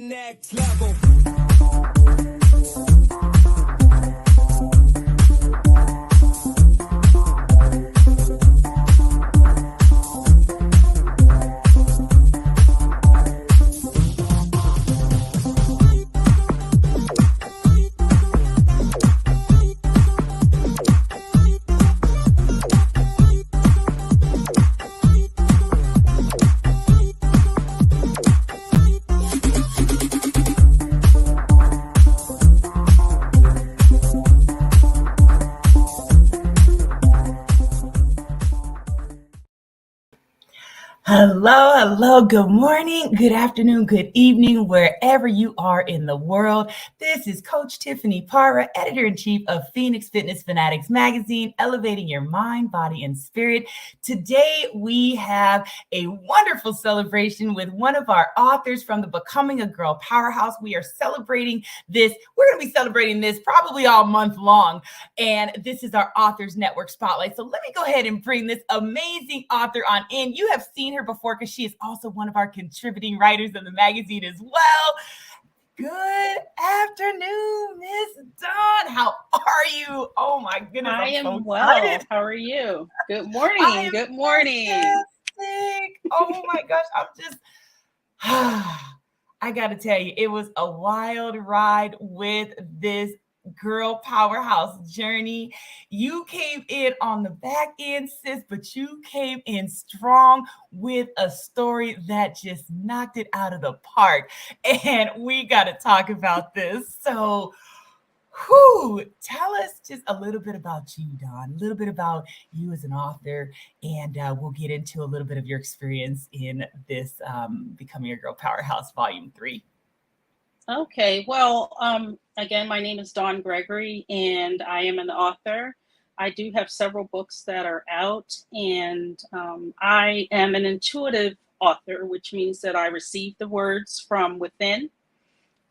Next level. Hello, good morning, good afternoon, good evening, wherever you are in the world. This is Coach Tiffany Parra, Editor-in-Chief of Phoenix Fitness Fanatics magazine, elevating your mind, body, and spirit. Today, we have a wonderful celebration with one of our authors from the Becoming a Girl Powerhouse. We are celebrating this. We're going to be celebrating this probably all month long. And this is our Authors Network Spotlight. So let me go ahead and bring this amazing author on in. You have seen her before because she is also one of our contributing writers in the magazine as well. Good afternoon, Miss Dawn. How are you? Oh my goodness, I am so well. excited. How are you? Good morning. Good morning. Fantastic. Oh my gosh, I'm just I got to tell you, it was a wild ride with this Girl Powerhouse journey. You came in on the back end, sis, but you came in strong with a story that just knocked it out of the park. And we got to talk about this. So, tell us just a little bit about you, Dawn, a little bit about you as an author, and we'll get into a little bit of your experience in this Becoming a Girl Powerhouse Volume 3. Okay. Well, again, my name is Dawn Gregory, and I am an author. I do have several books that are out, and I am an intuitive author, which means that I receive the words from within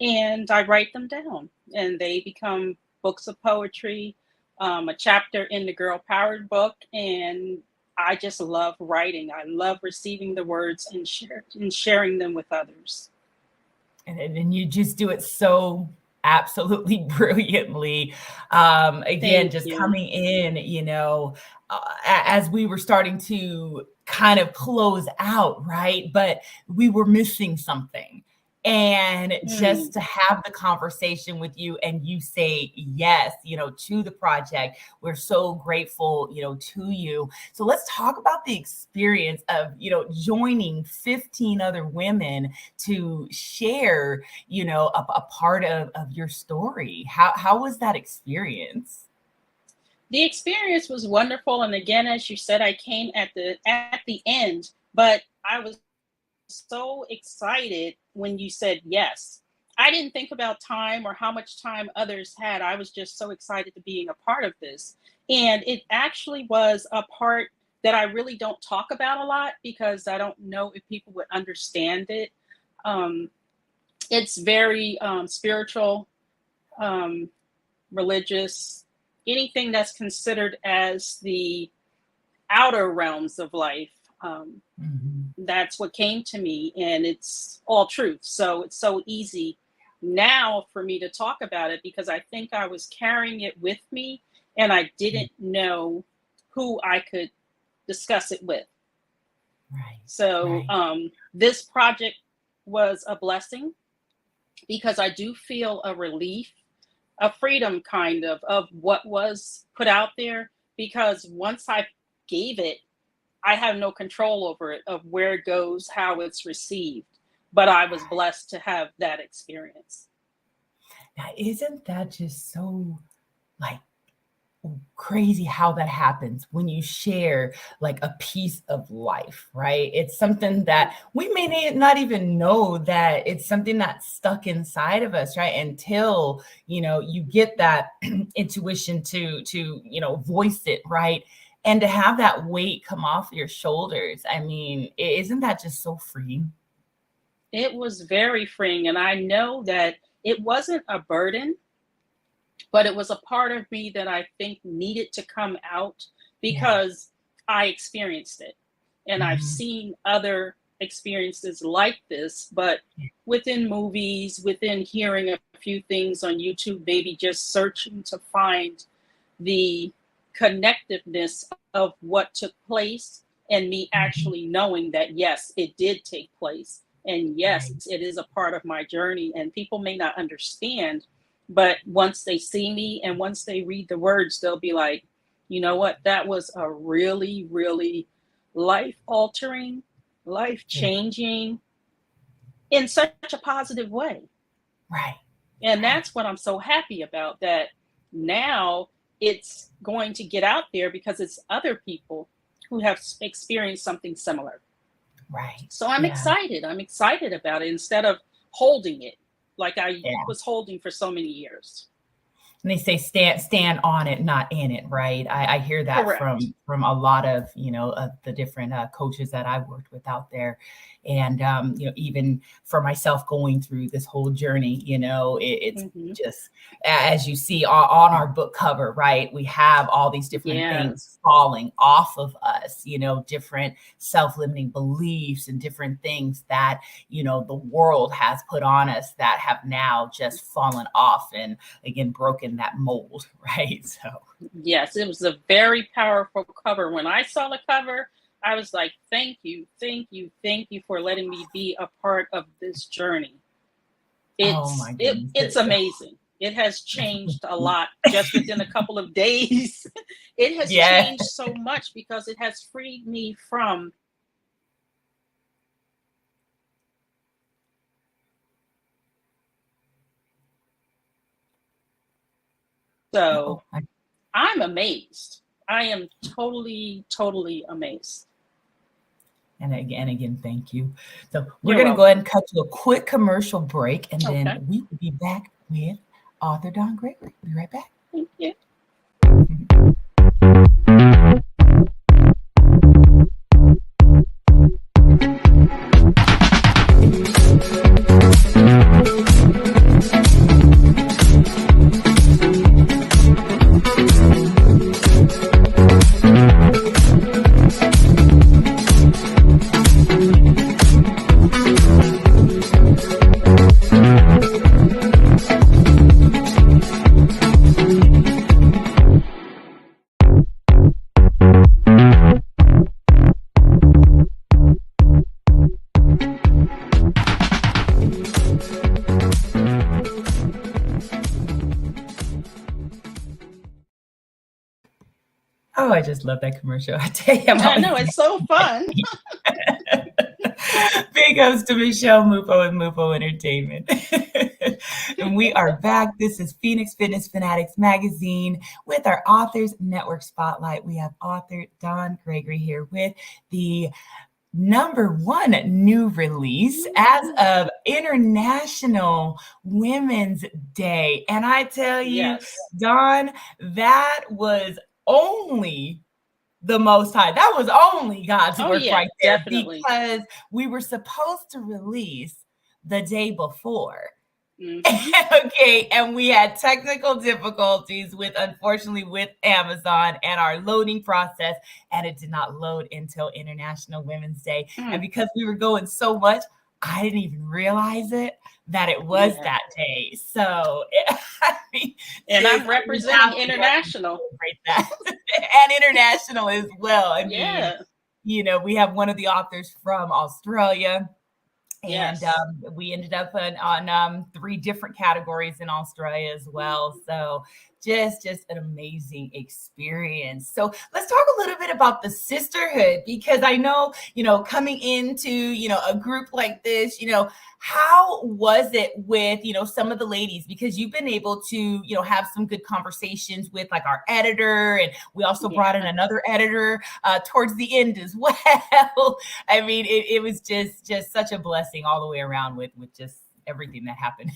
and I write them down, and they become books of poetry, a chapter in the Girl Powered book, and I just love writing. I love receiving the words and sharing them with others. And you just do it so absolutely brilliantly. Again, Thank just you. coming in, as we were starting to kind of close out, right? But we were missing something. And just Mm. to have the conversation with you and you say yes, to the project, we're so grateful, to you. So let's talk about the experience of, joining 15 other women to share, a part of your story. How was that experience? The experience was wonderful, and again, as you said, I came at the end, but I was so excited when you said yes. I didn't think about time or how much time others had. I was just so excited to being a part of this. And it actually was a part that I really don't talk about a lot because I don't know if people would understand it. Um, it's very spiritual, um, religious, anything that's considered as the outer realms of life. That's what came to me, and it's all truth. So it's so easy now for me to talk about it because I think I was carrying it with me and I didn't know who I could discuss it with. Right. So this project was a blessing because I do feel a relief, a freedom kind of what was put out there, because once I gave it, I have no control over it, of where it goes, how it's received. But I was blessed to have that experience. Now, isn't that just so like crazy how that happens when you share like a piece of life, right? It's something that we may not even know that it's something that's stuck inside of us, right? Until, you get that intuition to voice it, right? And to have that weight come off your shoulders. I mean, isn't that just so freeing? It was very freeing. And I know that it wasn't a burden, but it was a part of me that I think needed to come out Yeah. because I experienced it. And I've Mhm. seen other experiences like this, but within movies, within hearing a few things on YouTube, maybe just searching to find the connectiveness of what took place, and me actually knowing that, yes, it did take place. And yes, it is a part of my journey. And people may not understand, but once they see me and once they read the words, they'll be like, you know what? That was a really, really life altering, life changing in such a positive way. Right. And that's what I'm so happy about, that now it's going to get out there because it's other people who have experienced something similar. Right. So I'm excited. I'm excited about it instead of holding it like I was holding for so many years. And they say stand on it, not in it, right? I hear that Correct. from a lot of, of the different coaches that I've worked with out there. And, even for myself going through this whole journey, it's just, as you see on our book cover, right? We have all these different things falling off of us, different self-limiting beliefs and different things that, the world has put on us that have now just fallen off and again, broken that mold, right? So yes, it was a very powerful cover. When I saw the cover, I was like, thank you for letting me be a part of this journey. It's amazing. It has changed a lot just within a couple of days. It has changed so much because it has freed me from So I'm amazed. I am totally, totally amazed. And again, thank you. So we're going to go ahead and cut to a quick commercial break, and then we will be back with author Don Gregory. Be right back. Thank you. Oh, I just love that commercial. I tell you, I know, it's so fun. Big ups to Michelle Mufo and Mufo Entertainment. And we are back. This is Phoenix Fitness Fanatics Magazine with our Authors Network Spotlight. We have author Don Gregory here with the #1 new release as of International Women's Day. And I tell you, Don, that was only the Most High. That was only God's work right there, definitely. because we were supposed to release the day before. Okay, and we had technical difficulties unfortunately with Amazon and our loading process, and it did not load until International Women's Day. And because we were going so much, I didn't even realize that it was that day. So, and I'm representing International. And International as well. I mean, we have one of the authors from Australia. And we ended up on 3 different categories in Australia as well. So just an amazing experience. So let's talk a little bit about the sisterhood, because I know, coming into, a group like this, how was it with, some of the ladies? Because you've been able to, have some good conversations with like our editor, and we also brought in another editor towards the end as well. I mean, it was just such a blessing all the way around with just everything that happened.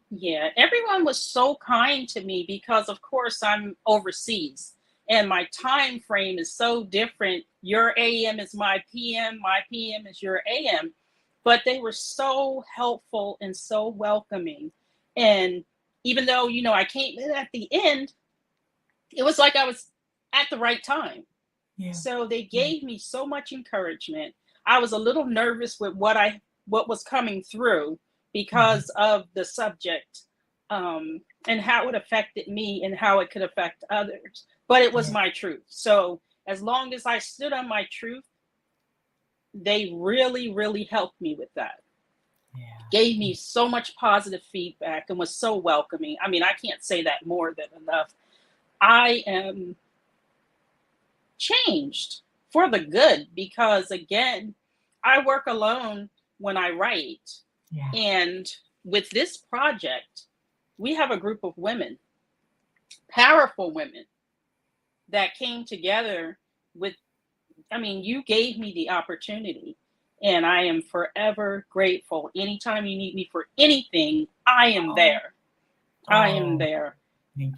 Yeah, everyone was so kind to me because, of course, I'm overseas and my time frame is so different. Your AM is my PM is your AM. But they were so helpful and so welcoming. And even though, I came in at the end, it was like I was at the right time. Yeah. So they gave me so much encouragement. I was a little nervous with what was coming through because of the subject, and how it affected me and how it could affect others. But it was my truth. So as long as I stood on my truth, they really, really helped me with that. Gave me so much positive feedback and was so welcoming. I mean, I can't say that more than enough. I am changed for the good because, again, I work alone when I write. And with this project, we have a group of women, powerful women, that came together with, I mean, you gave me the opportunity. And I am forever grateful. Anytime you need me for anything, I am there. I am there.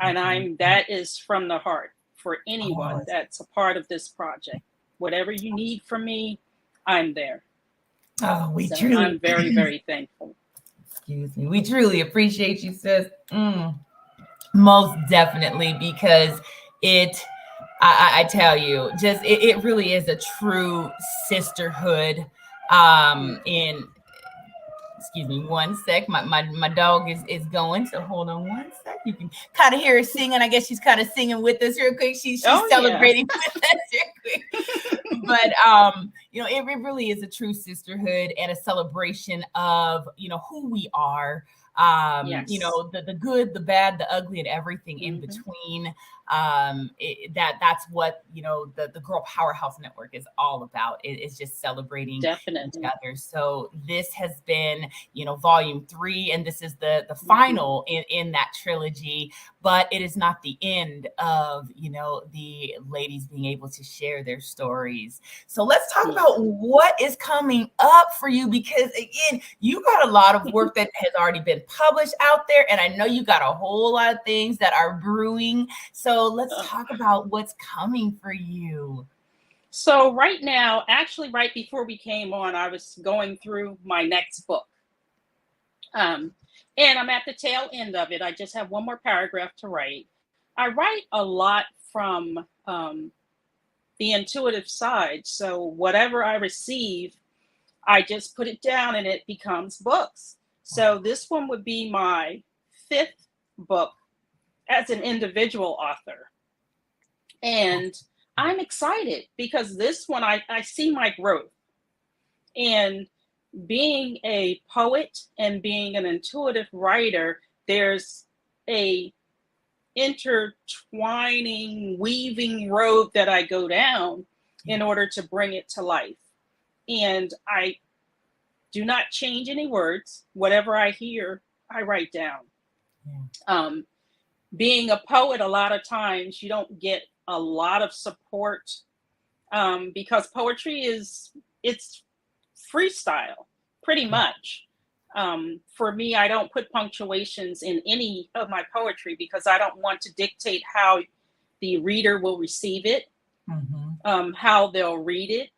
And that is from the heart for anyone that's a part of this project. Whatever you need from me, I'm there. I'm very, very thankful. Excuse me. We truly appreciate you, sis. Most definitely, because I tell you, just it really is a true sisterhood. In excuse me one sec, my dog is going, so hold on one sec. You can kind of hear her singing. I guess she's kind of singing with us real quick. She's celebrating with us real quick. But it really is a true sisterhood and a celebration of who we are. The good, the bad, the ugly, and everything in between. That's what the Girl Powerhouse Network is all about. It's just celebrating each other. So this has been volume 3, and this is the final in that trilogy. But it is not the end of the ladies being able to share their stories. So let's talk about what is coming up for you, because again, you got a lot of work that has already been published out there, and I know you got a whole lot of things that are brewing. So let's talk about what's coming for you. So right now, actually right before we came on, I was going through my next book. And I'm at the tail end of it. I just have one more paragraph to write. I write a lot from the intuitive side. So whatever I receive, I just put it down and it becomes books. So this one would be my 5th book as an individual author. And I'm excited because this one, I see my growth. And being a poet and being an intuitive writer, there's a intertwining, weaving road that I go down in order to bring it to life. And I do not change any words. Whatever I hear, I write down. Being a poet, a lot of times you don't get a lot of support because poetry it's freestyle, pretty much. For me, I don't put punctuations in any of my poetry because I don't want to dictate how the reader will receive it, how they'll read it.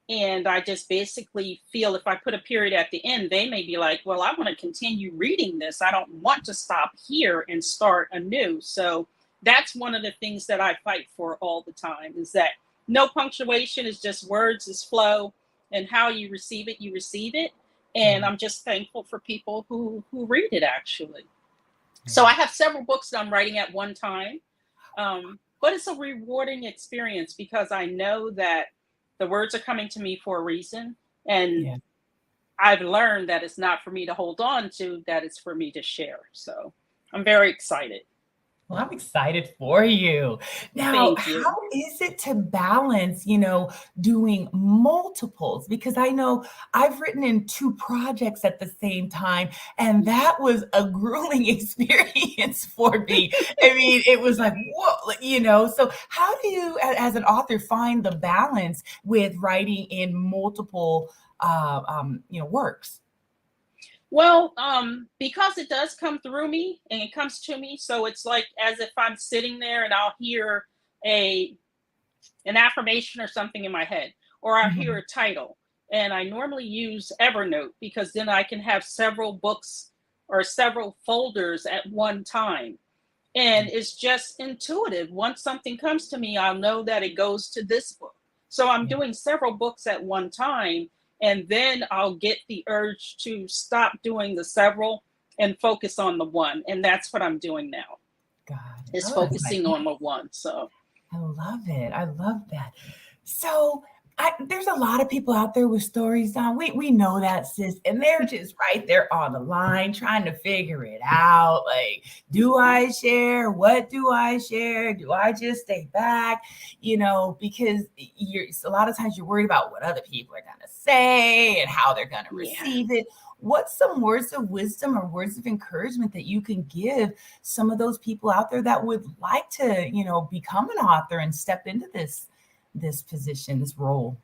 And I just basically feel if I put a period at the end, they may be like, well, I want to continue reading this. I don't want to stop here and start anew. So that's one of the things that I fight for all the time, is that no punctuation, is just words, is flow, and how you receive it, you receive it. And I'm just thankful for people who read it, actually. So I have several books that I'm writing at one time, but it's a rewarding experience because I know that the words are coming to me for a reason. And I've learned that it's not for me to hold on to, that it's for me to share. So I'm very excited. Well, I'm excited for you. Now, how is it to balance, doing multiples? Because I know I've written in 2 projects at the same time, and that was a grueling experience for me. I mean, it was like, whoa, so how do you, as an author, find the balance with writing in multiple, works? Well, because it does come through me and it comes to me. So it's like as if I'm sitting there and I'll hear an affirmation or something in my head, or I'll hear a title. And I normally use Evernote because then I can have several books or several folders at one time. And it's just intuitive. Once something comes to me, I'll know that it goes to this book. So I'm doing several books at one time, and then I'll get the urge to stop doing the several and focus on the one. And that's what I'm doing now, God, is oh, that's focusing on the one. So I love it. I love that. So there's a lot of people out there with stories, Don. We know that, sis, and they're just right there on the line trying to figure it out. Like, do I share? What do I share? Do I just stay back? Because a lot of times you're worried about what other people are going to say and how they're going to receive it. What's some words of wisdom or words of encouragement that you can give some of those people out there that would like to, become an author and step into this position, this role?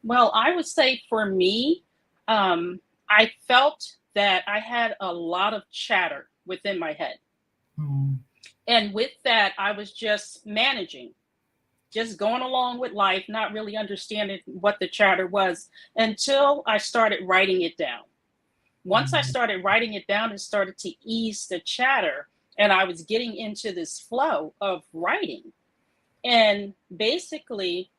Well, I would say for me, I felt that I had a lot of chatter within my head. And with that, I was just managing, just going along with life, not really understanding what the chatter was until I started writing it down. Once I started writing it down, it started to ease the chatter, and I was getting into this flow of writing. And basically,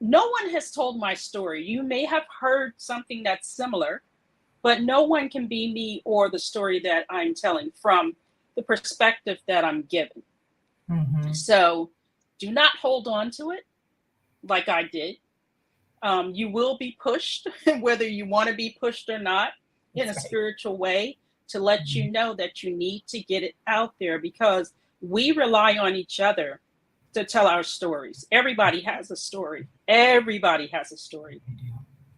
no one has told my story. You may have heard something that's similar, but no one can be me or the story that I'm telling from the perspective that I'm given. So do not hold on to it like I did. You will be pushed, whether you want to be pushed or not, in a spiritual way, to let you know that you need to get it out there, because we rely on each other to tell our stories. Everybody has a story. Everybody has a story.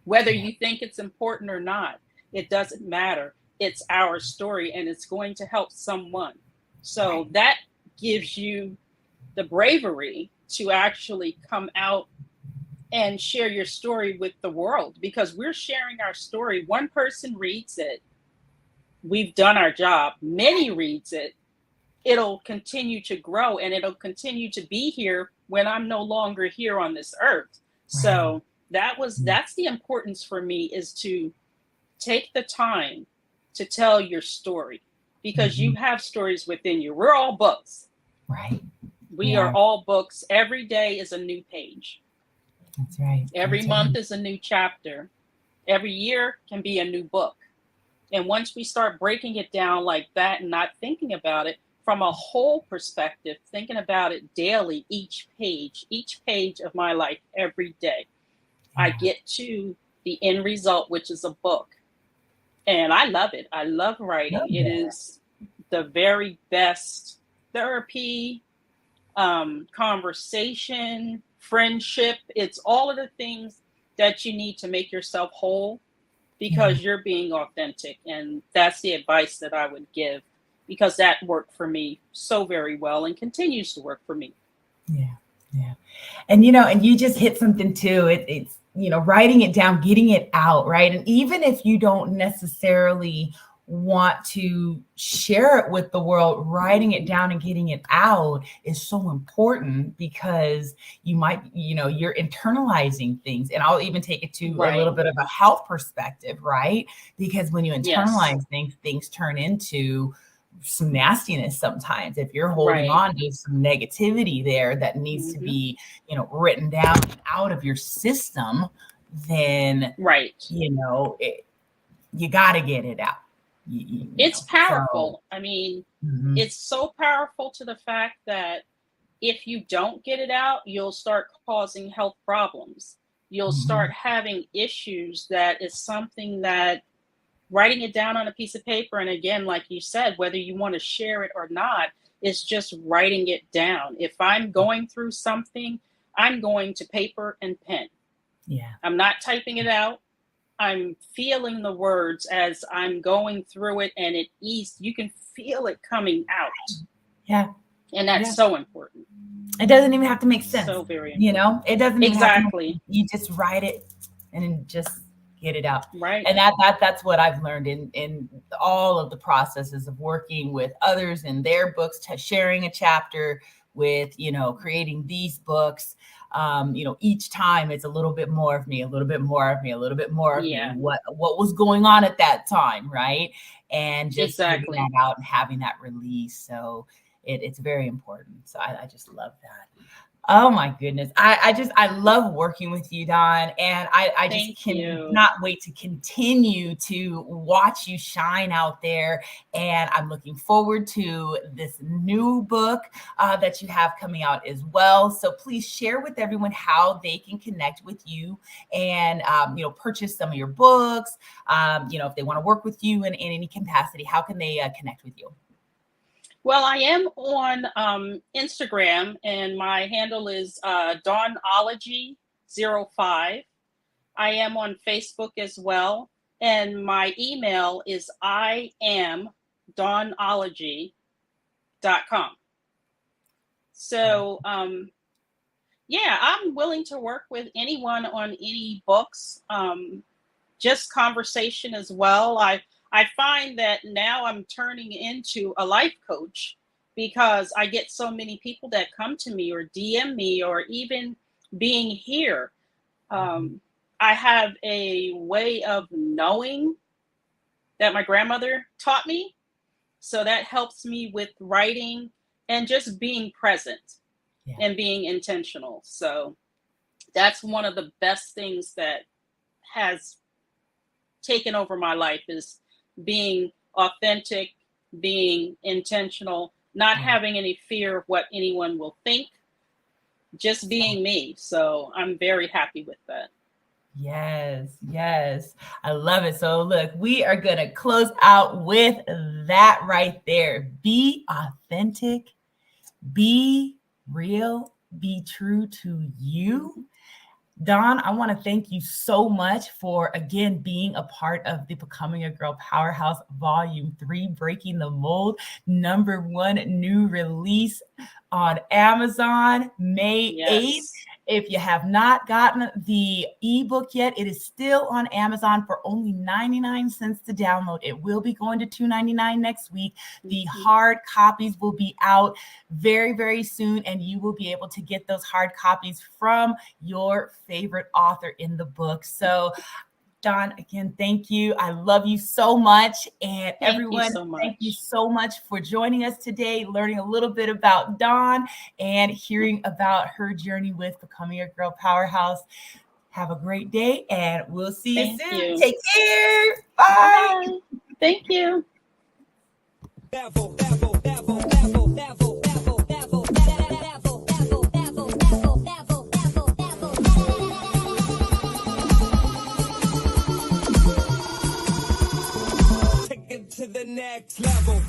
Whether you think it's important or not, it doesn't matter. It's our story, and it's going to help someone. So that gives you the bravery to actually come out and share your story with the world, because we're sharing our story. One person reads it, we've done our job. Many reads it, it'll continue to grow, and it'll continue to be here when I'm no longer here on this earth. So that's the importance for me, is to take the time to tell your story, because you have stories within you. We're all books. Right. We are all books. Every day is a new page. That's right. Every month is a new chapter. Every year can be a new book. And once we start breaking it down like that and not thinking about it from a whole perspective, thinking about it daily, each page of my life, every day, I get to the end result, which is a book. And I love it. I love writing. It is the very best therapy, conversation, friendship. It's all of the things that you need to make yourself whole, because you're being authentic. And that's the advice that I would give, because that worked for me so very well and continues to work for me. Yeah. And you just hit something too. It's writing it down, getting it out, right? And even if you don't necessarily want to share it with the world, writing it down and getting it out is so important, because you might, you're internalizing things. And I'll even take it to a little bit of a health perspective, right? Because when you internalize things turn into some nastiness sometimes. If you're holding on to some negativity there that needs to be, written down and out of your system, then, you got to get it out. It's powerful. So, I mean, it's so powerful to the fact that if you don't get it out, you'll start causing health problems. You'll start having issues. That is something that writing it down on a piece of paper, and again, like you said, whether you want to share it or not, it's just writing it down. If I'm going through something, I'm going to paper and pen. I'm not typing it out. I'm feeling the words as I'm going through it, and you can feel it coming out. And that's so important. It doesn't even have to make sense. So very important. It doesn't even exactly. Have to you just write it and then just get it out. Right. And that's what I've learned in all of the processes of working with others in their books, sharing a chapter with, creating these books. Each time it's a little bit more of me, a little bit more of me, a little bit more of me, what was going on at that time. Right. And just getting that out and having that release. So it's very important. So I just love that. Oh my goodness. I love working with you, Dawn. And I just Thank you. cannot wait to continue to watch you shine out there. And I'm looking forward to this new book that you have coming out as well. So please share with everyone how they can connect with you and, purchase some of your books. If they want to work with you in any capacity, how can they connect with you? Well, I am on Instagram, and my handle is Dawnology05. I am on Facebook as well, and my email is iamdawnology.com. So, yeah, I'm willing to work with anyone on any books, just conversation as well. I find that now I'm turning into a life coach because I get so many people that come to me or DM me, or even being here. I have a way of knowing that my grandmother taught me. So that helps me with writing and just being present and being intentional. So that's one of the best things that has taken over my life, is being authentic, being intentional, not having any fear of what anyone will think, just being me. So I'm very happy with that. Yes, yes. I love it. So look, we are going to close out with that right there. Be authentic, be real, be true to you. Dawn, I want to thank you so much for, again, being a part of the Becoming a Girl Powerhouse Volume 3, Breaking the Mold, #1 new release on Amazon, May 8th. If you have not gotten the ebook yet, it is still on Amazon for only 99 cents to download. It will be going to $2.99 next week. The hard copies will be out very, very soon, and you will be able to get those hard copies from your favorite author in the book. So, Dawn, again, thank you. I love you so much. And everyone, thank you so much for joining us today, learning a little bit about Dawn and hearing about her journey with Becoming a Girl Powerhouse. Have a great day, and we'll see you soon. Take care. Bye. Bye. Thank you. To the next level.